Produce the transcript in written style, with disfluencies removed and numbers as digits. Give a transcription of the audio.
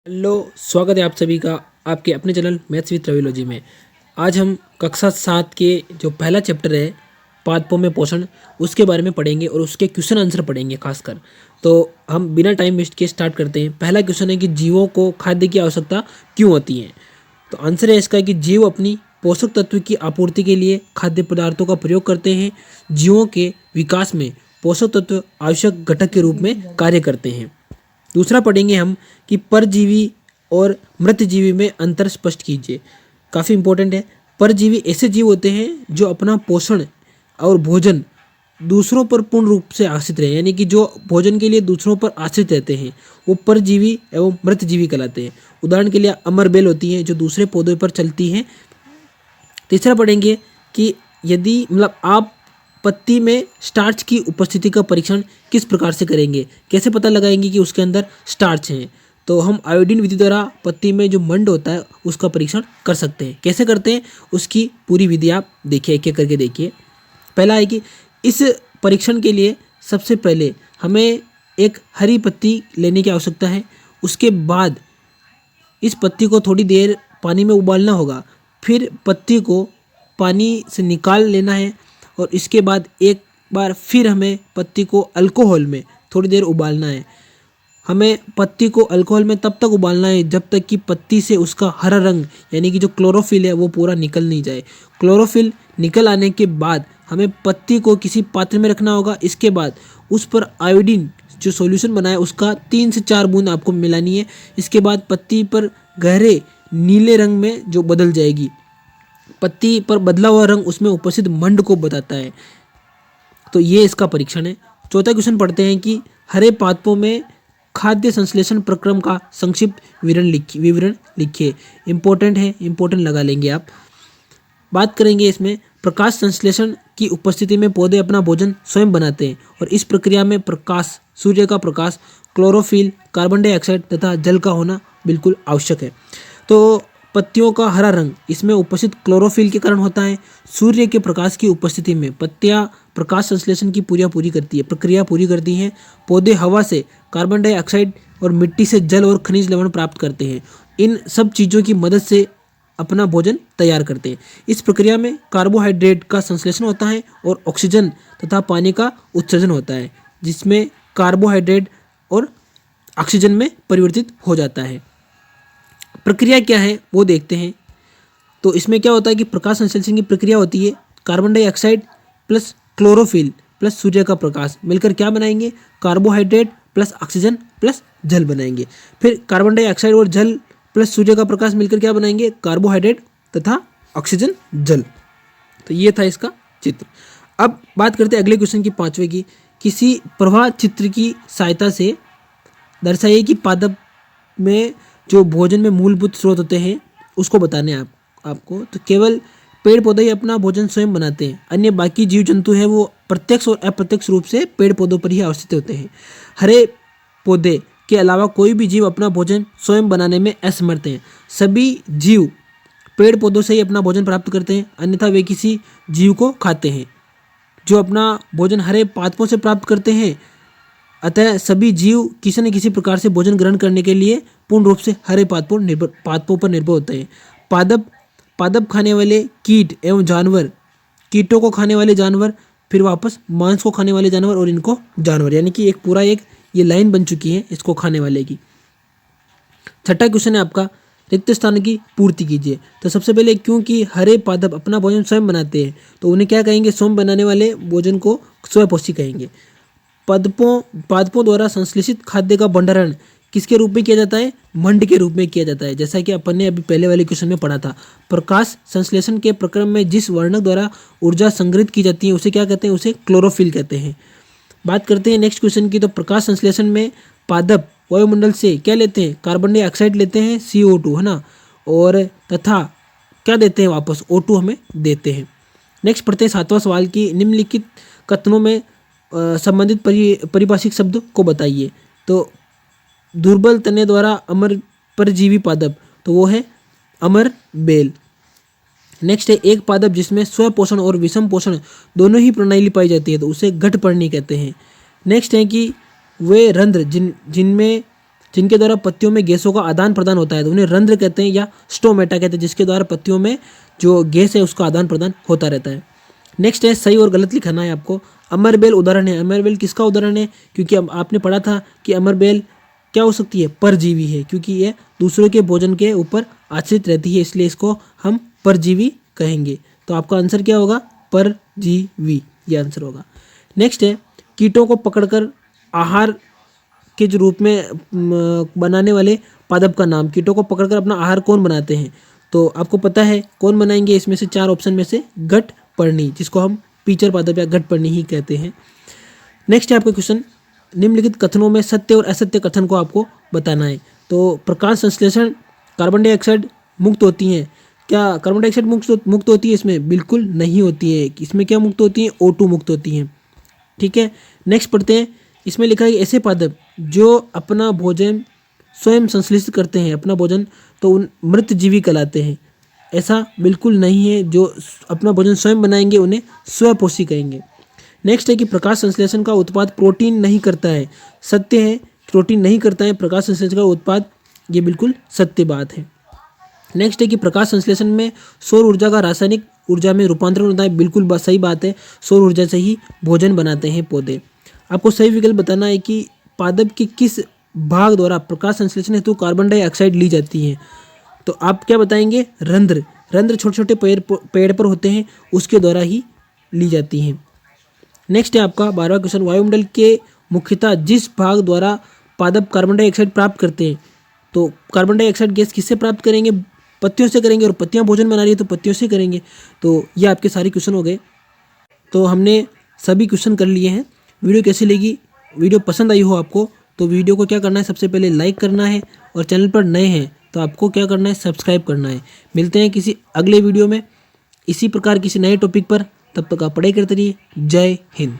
Hello, स्वागत है आप सभी का आपके अपने चैनल मैथ्स विद ट्रेवोलॉजी में। आज हम कक्षा 7 के जो पहला चैप्टर है पादपों में पोषण, उसके बारे में पढ़ेंगे और उसके क्वेश्चन आंसर पढ़ेंगे खासकर। तो हम बिना टाइम वेस्ट किए स्टार्ट करते हैं। पहला क्वेश्चन है कि जीवों को खाद्य की आवश्यकता क्यों होती है। तो आंसर है इसका कि जीव अपनी पोषक तत्व की आपूर्ति के लिए खाद्य पदार्थों का प्रयोग करते हैं। जीवों के विकास में पोषक तत्व आवश्यक घटक के रूप में कार्य करते हैं। दूसरा पढ़ेंगे हम कि परजीवी और मृतजीवी में अंतर स्पष्ट कीजिए। काफ़ी इंपॉर्टेंट है। परजीवी ऐसे जीव होते हैं जो अपना पोषण और भोजन दूसरों पर पूर्ण रूप से आश्रित रहे, यानी कि जो भोजन के लिए दूसरों पर आश्रित रहते हैं वो परजीवी एवं मृतजीवी कहलाते हैं। उदाहरण के लिए अमर बेल होती है जो दूसरे पौधों पर चलती हैं। तीसरा पढ़ेंगे कि यदि आप पत्ती में स्टार्च की उपस्थिति का परीक्षण किस प्रकार से करेंगे, कैसे पता लगाएंगे कि उसके अंदर स्टार्च है। तो हम आयोडीन विधि द्वारा पत्ती में जो मंड होता है उसका परीक्षण कर सकते हैं। कैसे करते हैं उसकी पूरी विधि आप देखिए, एक एक करके देखिए। पहला है कि इस परीक्षण के लिए सबसे पहले हमें एक हरी पत्ती लेने की आवश्यकता है। उसके बाद इस पत्ती को थोड़ी देर पानी में उबालना होगा, फिर पत्ती को पानी से निकाल लेना है और इसके बाद एक बार फिर हमें पत्ती को अल्कोहल में थोड़ी देर उबालना है। हमें पत्ती को अल्कोहल में तब तक उबालना है जब तक कि पत्ती से उसका हरा रंग यानी कि जो क्लोरोफिल है वो पूरा निकल नहीं जाए। क्लोरोफिल निकल आने के बाद हमें पत्ती को किसी पात्र में रखना होगा। इसके बाद उस पर आयोडीन जो सॉल्यूशन बना है उसका 3 से 4 बूंद आपको मिलानी है। इसके बाद पत्ती पर गहरे नीले रंग में जो बदल जाएगी। पत्ती पर बदला हुआ रंग उसमें उपस्थित मंड को बताता है। तो ये इसका परीक्षण है। चौथा क्वेश्चन पढ़ते हैं कि हरे पादपों में खाद्य संश्लेषण प्रक्रम का संक्षिप्त विवरण लिखिए। इंपॉर्टेंट है, इंपॉर्टेंट लगा लेंगे आप। बात करेंगे इसमें प्रकाश संश्लेषण की उपस्थिति में पौधे अपना भोजन स्वयं बनाते हैं और इस प्रक्रिया में प्रकाश, सूर्य का प्रकाश, क्लोरोफिल, कार्बन डाइऑक्साइड तथा जल का होना बिल्कुल आवश्यक है। तो पत्तियों का हरा रंग इसमें उपस्थित क्लोरोफिल के कारण होता है। सूर्य के प्रकाश की उपस्थिति में पत्तियां प्रकाश संश्लेषण की प्रक्रिया पूरी करती हैं। पौधे हवा से कार्बन डाइऑक्साइड और मिट्टी से जल और खनिज लवण प्राप्त करते हैं। इन सब चीज़ों की मदद से अपना भोजन तैयार करते हैं। इस प्रक्रिया में कार्बोहाइड्रेट का संश्लेषण होता है और ऑक्सीजन तथा पानी का उत्सर्जन होता है, जिसमें कार्बोहाइड्रेट और ऑक्सीजन में परिवर्तित हो जाता है। प्रक्रिया क्या है वो देखते हैं। तो इसमें क्या होता है कि प्रकाश संश्लेषण की प्रक्रिया होती है। Carbon dioxide plus chlorophyll plus सूर्य का प्रकाश मिलकर क्या बनाएंगे, कार्बोहाइड्रेट प्लस ऑक्सीजन प्लस जल बनाएंगे। फिर कार्बन डाइऑक्साइड और जल प्लस सूर्य का प्रकाश मिलकर क्या बनाएंगे, कार्बोहाइड्रेट तथा ऑक्सीजन जल। तो ये था इसका चित्र। अब बात करते हैं अगले क्वेश्चन की, पांचवें की। किसी प्रवाह चित्र की सहायता से दर्शाइए कि पादप में जो भोजन में मूलभूत स्रोत होते हैं उसको बताने आपको। तो केवल पेड़ पौधे ही अपना भोजन स्वयं बनाते हैं। अन्य बाकी जीव जंतु हैं वो प्रत्यक्ष और अप्रत्यक्ष रूप से पेड़ पौधों पर ही आश्रित होते हैं। हरे पौधे के अलावा कोई भी जीव अपना भोजन स्वयं बनाने में असमर्थ हैं। सभी जीव पेड़ पौधों से ही अपना भोजन प्राप्त करते हैं, अन्यथा वे किसी जीव को खाते हैं। जो अपना भोजन हरे पादपों से प्राप्त करते हैं, अतः सभी जीव किसी न किसी प्रकार से भोजन ग्रहण करने के लिए पूर्ण रूप से हरे पादपों पर निर्भर होते हैं। पादप खाने वाले कीट एवं जानवर, कीटों को खाने वाले जानवर, फिर वापस मांस को खाने वाले जानवर और इनको जानवर, यानी कि एक ये लाइन बन चुकी है इसको खाने वाले की। छठा क्वेश्चन है आपका, रिक्त स्थान की पूर्ति कीजिए। तो सबसे पहले क्योंकि हरे पादप अपना भोजन स्वयं बनाते हैं तो उन्हें क्या कहेंगे, स्वयं बनाने वाले भोजन को स्वयंपोषी कहेंगे। पादपों द्वारा संश्लेषित खाद्य का भंडारण किसके रूप में किया जाता है, मंड के रूप में किया जाता है। जैसा कि अपन ने अभी पहले वाले क्वेश्चन में पढ़ा था। प्रकाश संश्लेषण के प्रक्रम में जिस वर्णक द्वारा ऊर्जा संग्रहित की जाती है उसे क्या कहते हैं, उसे क्लोरोफिल कहते हैं। बात करते हैं नेक्स्ट क्वेश्चन की। तो प्रकाश संश्लेषण में पादप वायुमंडल से क्या लेते हैं, कार्बन डाइऑक्साइड लेते हैं, CO2 है ना, और तथा क्या देते हैं, वापस O2 हमें देते हैं। नेक्स्ट पढ़ते हैं 7वां सवाल की, निम्नलिखित कथनों में संबंधित परिभाषिक शब्द को बताइए। तो दुर्बल तने द्वारा अमर परजीवी पादप, तो वो है अमर बेल। नेक्स्ट है एक पादप जिसमें स्वपोषण और विषम पोषण दोनों ही प्रणाली पाई जाती है, तो उसे घटपर्णी कहते हैं। नेक्स्ट है कि वे रंध्र जिनमें जिनके द्वारा पत्तियों में गैसों का आदान प्रदान होता है तो उन्हें रंध्र कहते हैं या स्टोमेटा कहते हैं, जिसके द्वारा पत्तियों में जो गैस है उसका आदान प्रदान होता रहता है। नेक्स्ट है सही और गलत लिखाना है आपको। अमरबेल उदाहरण है। अमरबेल किसका उदाहरण है? क्योंकि आपने पढ़ा था कि अमरबेल क्या हो सकती है? परजीवी है, क्योंकि ये दूसरों के भोजन के ऊपर आश्रित रहती है, इसलिए इसको हम परजीवी कहेंगे। तो आपका आंसर क्या होगा? परजीवी, ये आंसर होगा। नेक्स्ट है कीटों को पकड़कर आहार के जो रूप में बनाने वाले पादप का नाम। कीटों को पकड़कर अपना आहार कौन बनाते हैं? तो आपको पता है कौन बनाएंगे। इसमें से 4 ऑप्शन में से घटपर्णी, जिसको हम पीचर पादप या घटपर्णी ही कहते हैं। नेक्स्ट है आपका क्वेश्चन, निम्नलिखित कथनों में सत्य और असत्य कथन को आपको बताना है। तो प्रकाश संश्लेषण कार्बन डाइऑक्साइड मुक्त होती हैं। क्या कार्बन डाइऑक्साइड मुक्त होती है? इसमें बिल्कुल नहीं होती है। इसमें क्या मुक्त होती है? O2 मुक्त होती हैं। ठीक है, नेक्स्ट पढ़ते हैं। इसमें लिखा है ऐसे पादप जो अपना भोजन स्वयं संश्लेषित करते हैं अपना भोजन, तो उन मृतजीवी कहलाते हैं। ऐसा बिल्कुल नहीं है। जो अपना भोजन स्वयं बनाएंगे उन्हें स्वपोषी कहेंगे। नेक्स्ट है कि प्रकाश संश्लेषण का उत्पाद प्रोटीन नहीं करता है। सत्य है, प्रोटीन नहीं करता है प्रकाश संश्लेषण का उत्पाद, ये बिल्कुल सत्य बात है। नेक्स्ट है कि प्रकाश संश्लेषण में सौर ऊर्जा का रासायनिक ऊर्जा में रूपांतरण होता है। बिल्कुल सही बात है, सौर ऊर्जा से ही भोजन बनाते हैं पौधे। आपको सही विकल्प बताना है कि पादप के किस भाग द्वारा प्रकाश संश्लेषण हेतु कार्बन डाइऑक्साइड ली जाती है। तो आप क्या बताएंगे? रंध्र। रंध्र छोटे छोटे पेड़ पर होते हैं, उसके द्वारा ही ली जाती हैं। नेक्स्ट है आपका 12वां क्वेश्चन, वायुमंडल के मुख्यतः जिस भाग द्वारा पादप कार्बन डाइऑक्साइड प्राप्त करते हैं, तो कार्बन डाइऑक्साइड गैस किससे प्राप्त करेंगे? पत्तियों से करेंगे, और पत्तियां भोजन बना रही है तो पत्तियों से करेंगे। तो ये आपके सारे क्वेश्चन हो गए। तो हमने सभी क्वेश्चन कर लिए हैं। वीडियो कैसी लगी? वीडियो पसंद आई हो आपको तो वीडियो को क्या करना है? सबसे पहले लाइक करना है, और चैनल पर नए हैं तो आपको क्या करना है? सब्सक्राइब करना है। मिलते हैं किसी अगले वीडियो में इसी प्रकार किसी नए टॉपिक पर। तब तक आप पढ़ाई करते रहिए। जय हिंद।